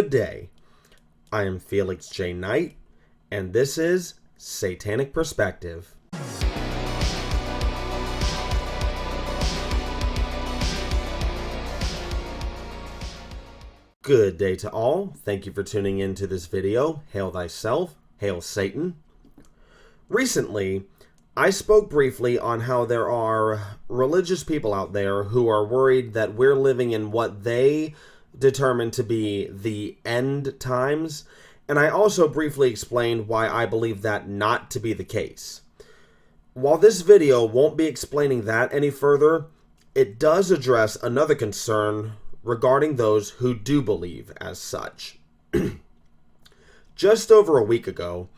Good day. I am Felix J. Knight, and this is Satanic Perspective. Good day to all. Thank you for tuning in to this video. Hail thyself. Hail Satan. Recently, I spoke briefly on how there are religious people out there who are worried that we're living in what they determine to be the end times, and I also briefly explained why I believe that not to be the case. While this video won't be explaining that any further, it does address another concern regarding those who do believe as such. Just over a week ago,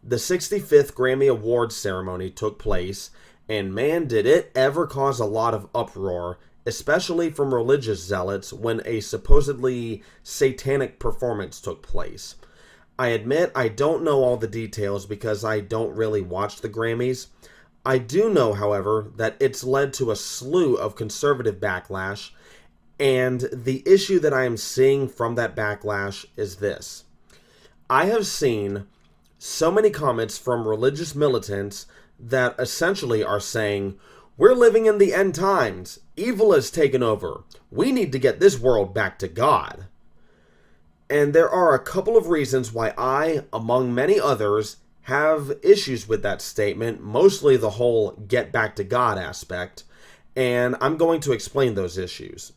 the 65th Grammy Awards ceremony took place, and man did it ever cause a lot of uproar, especially from religious zealots when a supposedly satanic performance took place. I admit I don't know all the details because I don't really watch the Grammys. I do know, however, that it's led to a slew of conservative backlash, and the issue that I am seeing from that backlash is this. I have seen so many comments from religious militants that essentially are saying, we're living in the end times. Evil has taken over. We need to get this world back to God. And there are a couple of reasons why I, among many others, have issues with that statement, mostly the whole get back to God aspect, and I'm going to explain those issues.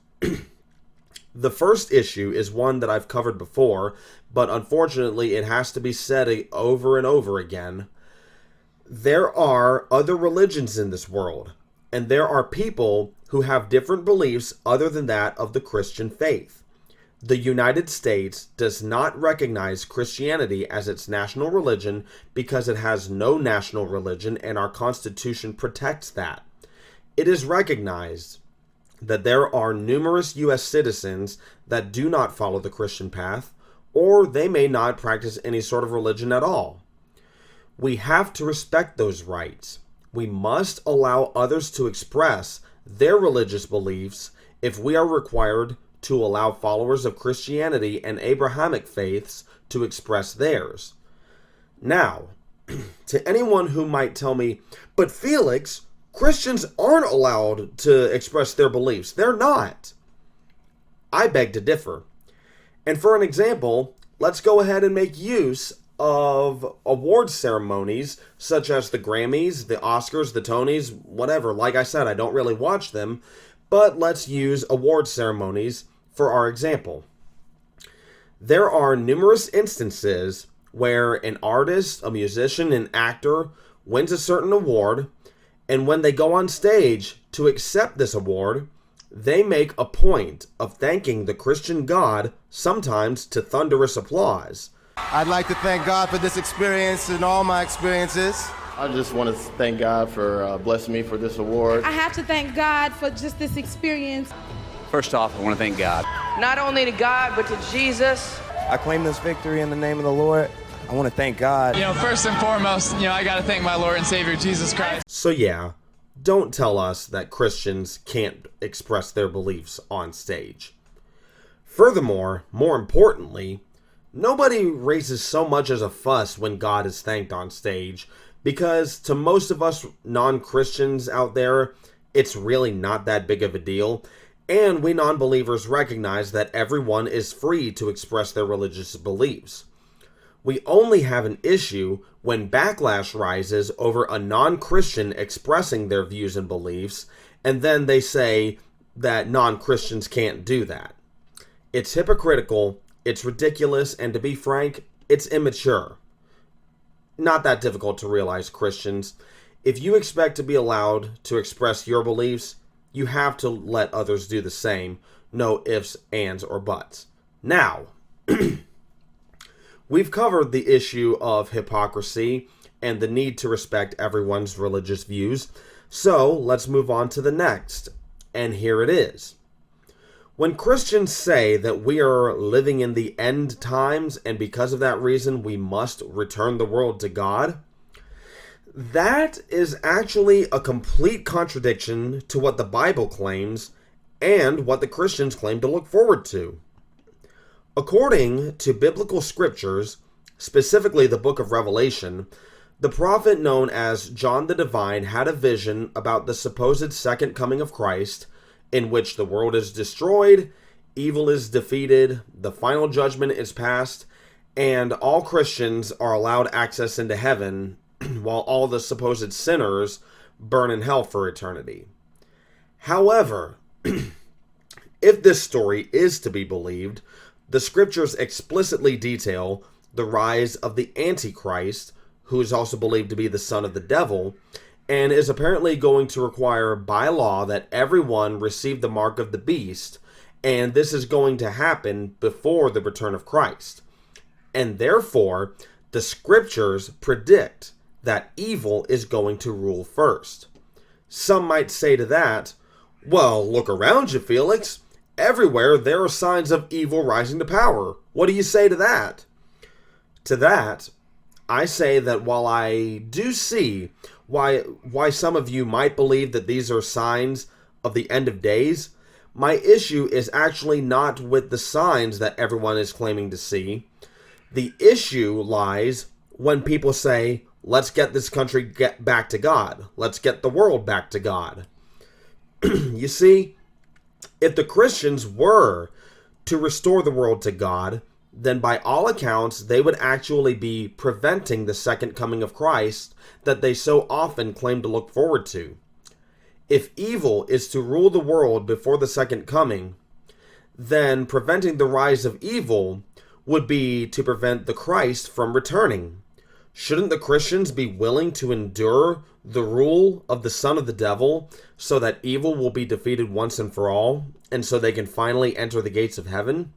The first issue is one that I've covered before, but unfortunately it has to be said over and over again. There are other religions in this world, and there are people who have different beliefs other than that of the Christian faith. The United States does not recognize Christianity as its national religion because it has no national religion, and our Constitution protects that. It is recognized that there are numerous U.S. citizens that do not follow the Christian path, or they may not practice any sort of religion at all. We have to respect those rights. We must allow others to express their religious beliefs if we are required to allow followers of Christianity and Abrahamic faiths to express theirs. Now, to anyone who might tell me, but Felix, Christians aren't allowed to express their beliefs. They're not. I beg to differ. And for an example, let's go ahead and make use of award ceremonies such as the Grammys, the Oscars, the Tonys, whatever. Like I said, I don't really watch them, but let's use award ceremonies for our example. There are numerous instances where an artist, a musician, an actor wins a certain award, and when they go on stage to accept this award, they make a point of thanking the Christian God, sometimes to thunderous applause. I'd like to thank God for this experience and all my experiences. I just want to thank God for blessing me for this award. I have to thank God for just this experience. First off, I want to thank God. Not only to God, but to Jesus. I claim this victory in the name of the Lord. I want to thank God. First and foremost, I got to thank my Lord and Savior, Jesus Christ. So yeah, don't tell us that Christians can't express their beliefs on stage. Furthermore, more importantly, nobody raises so much as a fuss when God is thanked on stage, because to most of us non-Christians out there, it's really not that big of a deal, and we non-believers recognize that everyone is free to express their religious beliefs. We only have an issue when backlash rises over a non-Christian expressing their views and beliefs, and then they say that non-Christians can't do that. It's hypocritical, it's ridiculous, and to be frank, it's immature. Not that difficult to realize, Christians. If you expect to be allowed to express your beliefs, you have to let others do the same. No ifs, ands, or buts. Now, we've covered the issue of hypocrisy and the need to respect everyone's religious views, so let's move on to the next, and here it is. When Christians say that we are living in the end times and because of that reason we must return the world to God, that is actually a complete contradiction to what the Bible claims and what the Christians claim to look forward to. According to biblical scriptures, specifically the book of Revelation, the prophet known as John the Divine had a vision about the supposed second coming of Christ, in which the world is destroyed, evil is defeated, the final judgment is passed, and all Christians are allowed access into heaven, while all the supposed sinners burn in hell for eternity. However, if this story is to be believed, the scriptures explicitly detail the rise of the Antichrist, who is also believed to be the son of the devil, and is apparently going to require by law that everyone receive the mark of the beast, and this is going to happen before the return of Christ. And therefore, the scriptures predict that evil is going to rule first. Some might say to that, well, look around you, Felix. Everywhere there are signs of evil rising to power. What do you say to that? To that, I say that while I do see why some of you might believe that these are signs of the end of days, my issue is actually not with the signs that everyone is claiming to see. The issue lies when people say, let's get this country back to God. Let's get the world back to God. You see, if the Christians were to restore the world to God, then by all accounts, they would actually be preventing the second coming of Christ that they so often claim to look forward to. If evil is to rule the world before the second coming, then preventing the rise of evil would be to prevent the Christ from returning. Shouldn't the Christians be willing to endure the rule of the son of the devil so that evil will be defeated once and for all, and so they can finally enter the gates of heaven?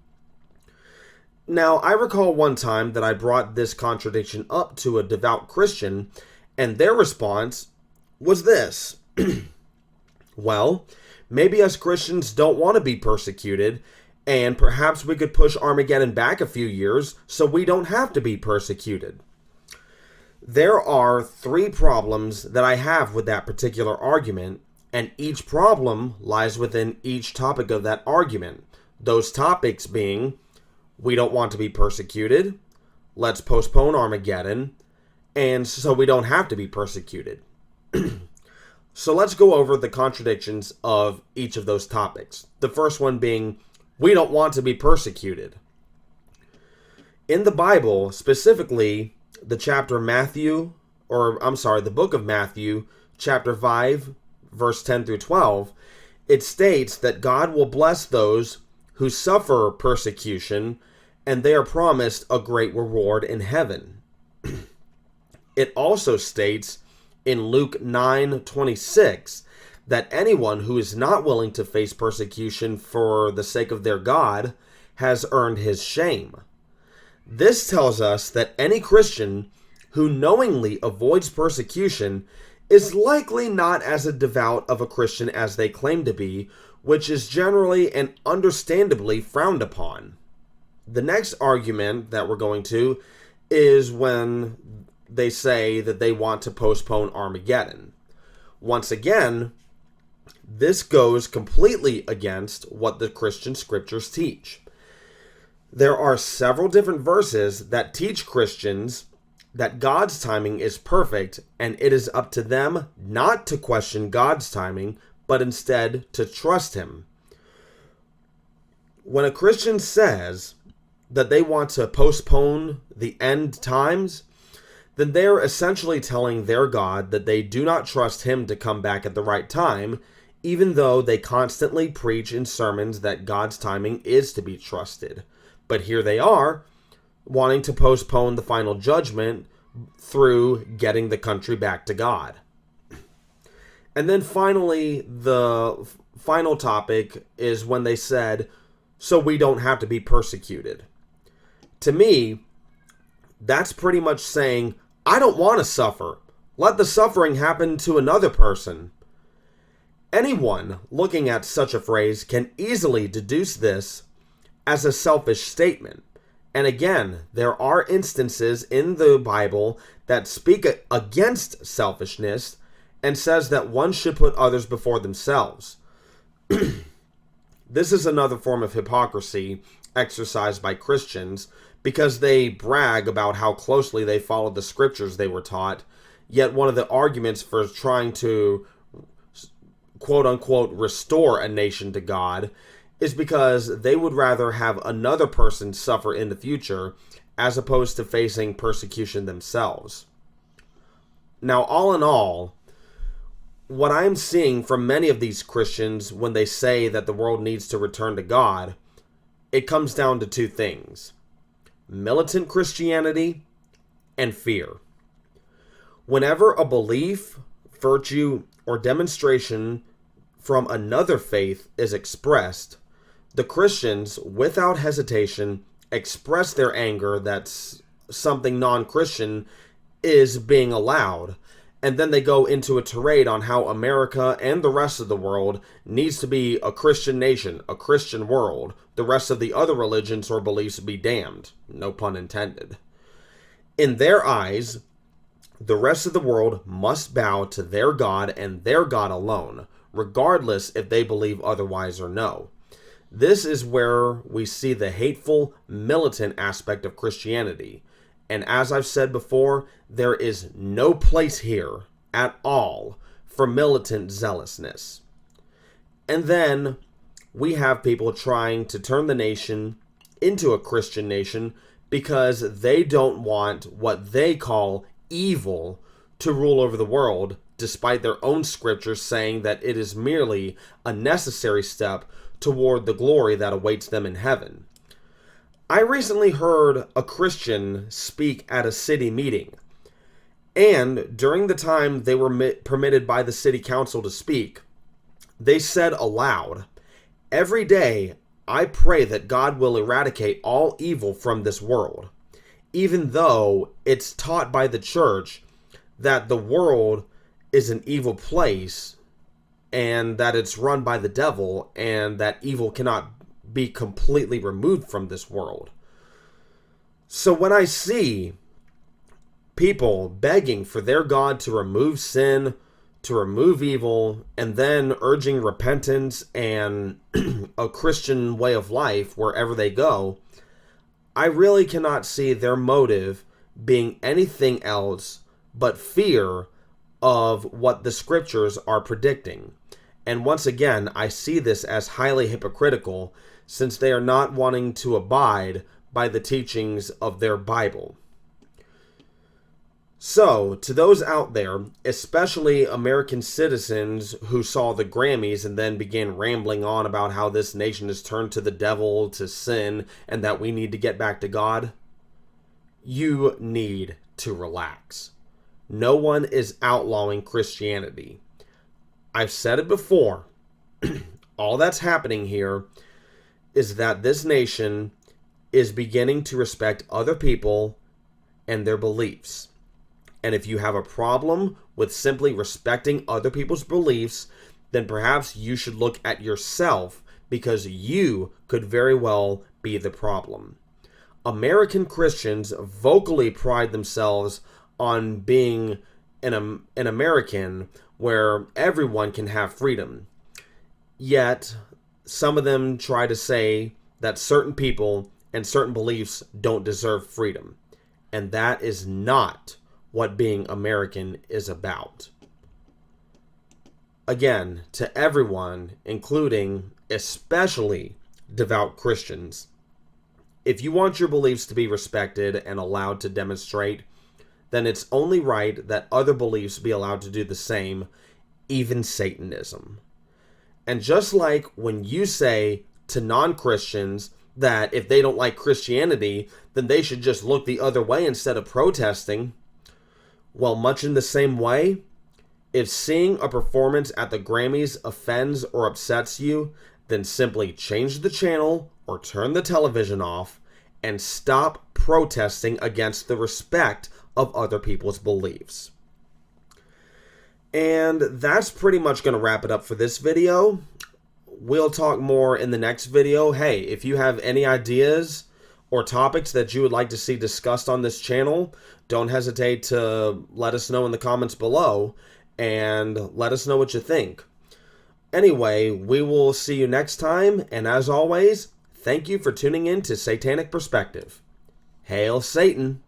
Now, I recall one time that I brought this contradiction up to a devout Christian, and their response was this. Well, maybe us Christians don't want to be persecuted, and perhaps we could push Armageddon back a few years so we don't have to be persecuted. There are 3 problems that I have with that particular argument, and each problem lies within each topic of that argument. Those topics being, we don't want to be persecuted, let's postpone Armageddon, and so we don't have to be persecuted. So let's go over the contradictions of each of those topics. The first one being, we don't want to be persecuted. In the Bible, specifically the book of Matthew, chapter 5, verse 10 through 12, it states that God will bless those who suffer persecution, and they are promised a great reward in heaven. It also states in Luke 9:26 that anyone who is not willing to face persecution for the sake of their God has earned his shame. This tells us that any Christian who knowingly avoids persecution is likely not as devout of a Christian as they claim to be, which is generally and understandably frowned upon. The next argument that we're going to is when they say that they want to postpone Armageddon. Once again, this goes completely against what the Christian scriptures teach. There are several different verses that teach Christians that God's timing is perfect, and it is up to them not to question God's timing, but instead to trust Him. When a Christian says that they want to postpone the end times, then they are essentially telling their God that they do not trust Him to come back at the right time, even though they constantly preach in sermons that God's timing is to be trusted. But here they are, wanting to postpone the final judgment through getting the country back to God. And then finally, the final topic is when they said, so we don't have to be persecuted. To me, that's pretty much saying, I don't want to suffer. Let the suffering happen to another person. Anyone looking at such a phrase can easily deduce this as a selfish statement. And again, there are instances in the Bible that speak against selfishness and says that one should put others before themselves. This is another form of hypocrisy, exercised by Christians because they brag about how closely they followed the scriptures they were taught. Yet one of the arguments for trying to quote-unquote restore a nation to God is because they would rather have another person suffer in the future as opposed to facing persecution themselves. Now, all in all, what I'm seeing from many of these Christians when they say that the world needs to return to God, it comes down to two things: militant Christianity and fear. Whenever a belief, virtue, or demonstration from another faith is expressed, the Christians, without hesitation, express their anger that something non-Christian is being allowed, and then they go into a tirade on how America and the rest of the world needs to be a Christian nation, a Christian world, the rest of the other religions or beliefs be damned, no pun intended. In their eyes, the rest of the world must bow to their God and their God alone, regardless if they believe otherwise or no. This is where we see the hateful, militant aspect of Christianity. And as I've said before, there is no place here at all for militant zealousness. And then we have people trying to turn the nation into a Christian nation because they don't want what they call evil to rule over the world, despite their own scriptures saying that it is merely a necessary step toward the glory that awaits them in heaven. I recently heard a Christian speak at a city meeting, and during the time they were permitted by the city council to speak, they said aloud, "Every day I pray that God will eradicate all evil from this world," even though it's taught by the church that the world is an evil place and that it's run by the devil and that evil cannot be completely removed from this world. So when I see people begging for their God to remove sin, to remove evil, and then urging repentance and a Christian way of life wherever they go, I really cannot see their motive being anything else but fear of what the scriptures are predicting. And once again, I see this as highly hypocritical since they are not wanting to abide by the teachings of their Bible. So, to those out there, especially American citizens who saw the Grammys and then began rambling on about how this nation has turned to the devil, to sin, and that we need to get back to God, you need to relax. No one is outlawing Christianity. I've said it before. All that's happening here is that this nation is beginning to respect other people and their beliefs. And if you have a problem with simply respecting other people's beliefs, then perhaps you should look at yourself, because you could very well be the problem. American Christians vocally pride themselves on being an American where everyone can have freedom. Yet, some of them try to say that certain people and certain beliefs don't deserve freedom. And that is not what being American is about. Again, to everyone, including especially devout Christians, if you want your beliefs to be respected and allowed to demonstrate, then it's only right that other beliefs be allowed to do the same, even Satanism. And just like when you say to non-Christians that if they don't like Christianity, then they should just look the other way instead of protesting, well, much in the same way, if seeing a performance at the Grammys offends or upsets you, then simply change the channel or turn the television off and stop protesting against the respect of other people's beliefs. And that's pretty much going to wrap it up for this video. We'll talk more in the next video. Hey, if you have any ideas or topics that you would like to see discussed on this channel, don't hesitate to let us know in the comments below and let us know what you think. Anyway, we will see you next time, and as always, Thank you for tuning in to Satanic Perspective. Hail Satan!